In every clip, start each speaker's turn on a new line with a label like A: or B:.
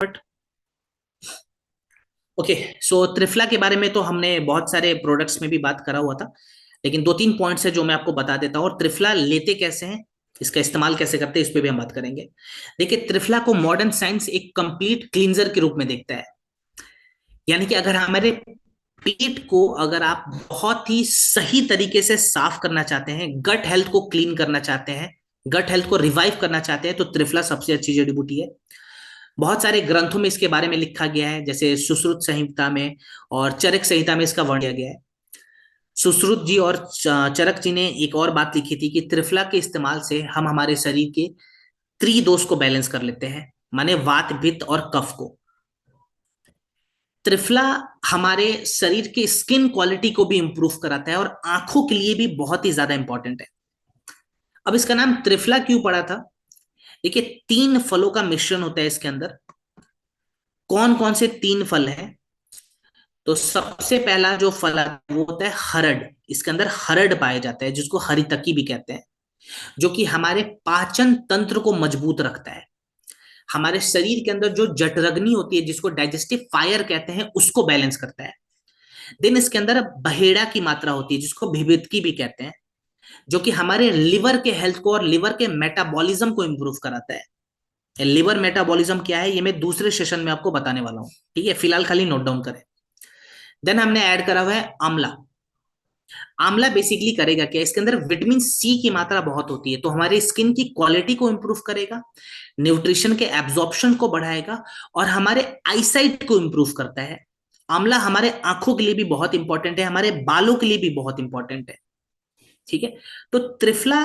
A: But okay. सो त्रिफला के बारे में तो हमने बहुत सारे प्रोडक्ट्स में भी बात करा हुआ था, लेकिन दो तीन पॉइंट्स है जो मैं आपको बता देता हूँ। और त्रिफला लेते कैसे हैं, इसका इस्तेमाल कैसे करते हैं, इस पे भी हम बात करेंगे। देखिए, त्रिफला को मॉडर्न साइंस एक कंप्लीट क्लींजर के रूप में देखता है। यानी कि अगर हमारे पेट को अगर आप बहुत ही सही तरीके से साफ करना चाहते हैं, गट हेल्थ को क्लीन करना चाहते हैं, गट हेल्थ को रिवाइव करना चाहते हैं, तो त्रिफला सबसे अच्छी जड़ी बूटी है। बहुत सारे ग्रंथों में इसके बारे में लिखा गया है, जैसे सुश्रुत संहिता में और चरक संहिता में इसका वर्णन किया गया है। सुश्रुत जी और चरक जी ने एक और बात लिखी थी कि त्रिफला के इस्तेमाल से हम हमारे शरीर के त्रिदोष को बैलेंस कर लेते हैं, माने वात पित्त और कफ को। त्रिफला हमारे शरीर के स्किन क्वालिटी को भी इंप्रूव कराता है और आंखों के लिए भी बहुत ही ज्यादा इंपॉर्टेंट है। अब इसका नाम त्रिफला क्यों पड़ा था? देखिए, तीन फलों का मिश्रण होता है इसके अंदर। कौन कौन से तीन फल हैं? तो सबसे पहला जो फल है वो होता है हरड। इसके अंदर हरड पाया जाता है, जिसको हरितकी भी कहते हैं, जो कि हमारे पाचन तंत्र को मजबूत रखता है। हमारे शरीर के अंदर जो जठरग्नि होती है, जिसको डाइजेस्टिव फायर कहते हैं, उसको बैलेंस करता है। देन इसके अंदर बहेड़ा की मात्रा होती है, जिसको भिवितकी भी कहते हैं, जो कि हमारे लिवर के हेल्थ को और लिवर के मेटाबॉलिज्म को इंप्रूव कराता है। लिवर मेटाबॉलिज्म क्या है, ये मैं दूसरे सेशन में आपको बताने वाला हूँ, ठीक है? फिलहाल खाली नोट डाउन करें। देन हमने ऐड करा हुआ है आंवला। आंवला बेसिकली करेगा क्या, इसके अंदर विटामिन सी की मात्रा बहुत होती है, तो हमारी स्किन की क्वालिटी को इंप्रूव करेगा, न्यूट्रिशन के एब्जॉर्प्शन को बढ़ाएगा और हमारे आईसाइट को इंप्रूव करता है। आंवला हमारे आंखों के लिए भी बहुत इंपॉर्टेंट है, हमारे बालों के लिए भी बहुत इंपॉर्टेंट है, ठीक है? तो त्रिफला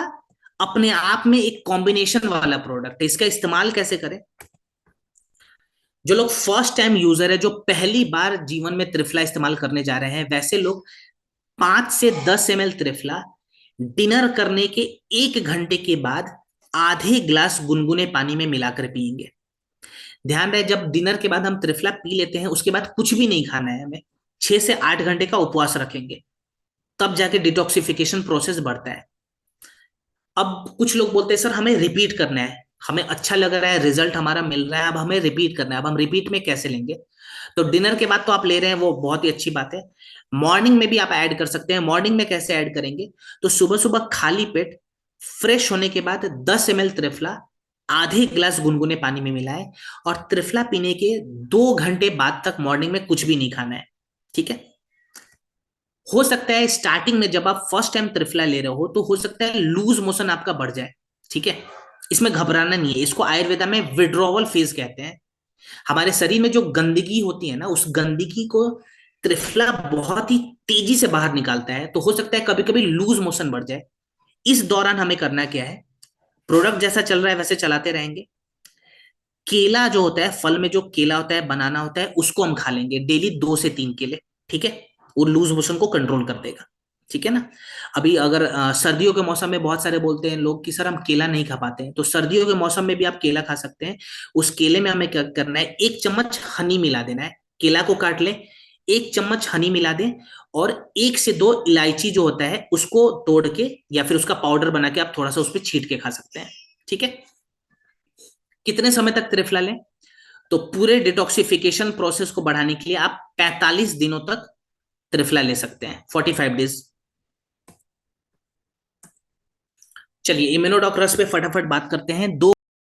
A: अपने आप में एक कॉम्बिनेशन वाला प्रोडक्ट है। इसका इस्तेमाल कैसे करें? जो लोग फर्स्ट टाइम यूजर है, जो पहली बार जीवन में त्रिफला इस्तेमाल करने जा रहे हैं, वैसे लोग 5 से 10 ml त्रिफला डिनर करने के 1 घंटे के बाद आधे ग्लास गुनगुने पानी में मिलाकर पिएंगे। ध्यान रहे, जब डिनर के बाद हम त्रिफला पी लेते हैं, उसके बाद कुछ भी नहीं खाना है हमें। 6 से 8 घंटे का उपवास रखेंगे, तब जाके डिटॉक्सिफिकेशन प्रोसेस बढ़ता है। अब कुछ लोग बोलते हैं सर हमें रिपीट करना है, हमें अच्छा लग रहा है, रिजल्ट हमारा मिल रहा है, अब हमें रिपीट करना है। अब हम रिपीट में कैसे लेंगे? तो डिनर के बाद तो आप ले रहे हैं, वो बहुत ही अच्छी बात है। मॉर्निंग में भी आप ऐड कर सकते हैं। मॉर्निंग में कैसे ऐड करेंगे? तो सुबह सुबह खाली पेट फ्रेश होने के बाद 10 ml त्रिफला आधे ग्लास गुनगुने पानी में मिलाएं, और त्रिफला पीने के 2 घंटे बाद तक मॉर्निंग में कुछ भी नहीं खाना है, ठीक है? हो सकता है स्टार्टिंग में जब आप फर्स्ट टाइम त्रिफला ले रहे हो, तो हो सकता है लूज मोशन आपका बढ़ जाए, ठीक है? इसमें घबराना नहीं है। इसको आयुर्वेदा में विड्रॉवल फेज कहते हैं। हमारे शरीर में जो गंदगी होती है ना, उस गंदगी को त्रिफला बहुत ही तेजी से बाहर निकालता है। तो हो सकता है कभी कभी लूज मोशन बढ़ जाए। इस दौरान हमें करना क्या है? प्रोडक्ट जैसा चल रहा है वैसे चलाते रहेंगे। केला जो होता है, फल में जो केला होता है, बनाना होता है, उसको हम खा लेंगे डेली 2 से 3 केले, ठीक है? वो लूज मोशन को कंट्रोल कर देगा, ठीक है ना? अभी अगर सर्दियों के मौसम में बहुत सारे बोलते हैं लोग कि सर हम केला नहीं खा पाते हैं, तो सर्दियों के मौसम में भी आप केला खा सकते हैं। उस केले में हमें क्या करना है, 1 चम्मच हनी मिला देना है। केला को काट लें, 1 चम्मच हनी मिला दें, और 1 से 2 इलायची जो होता है उसको तोड़ के या फिर उसका पाउडर बना के आप थोड़ा सा उस पर छीट के खा सकते हैं, ठीक है? कितने समय तक त्रिफला लें? तो पूरे डिटॉक्सिफिकेशन प्रोसेस को बढ़ाने के लिए आप 45 दिनों तक त्रिफला ले सकते हैं, 45 डेज। चलिए इम्यूनोडॉक रस पे फटाफट बात करते हैं। दो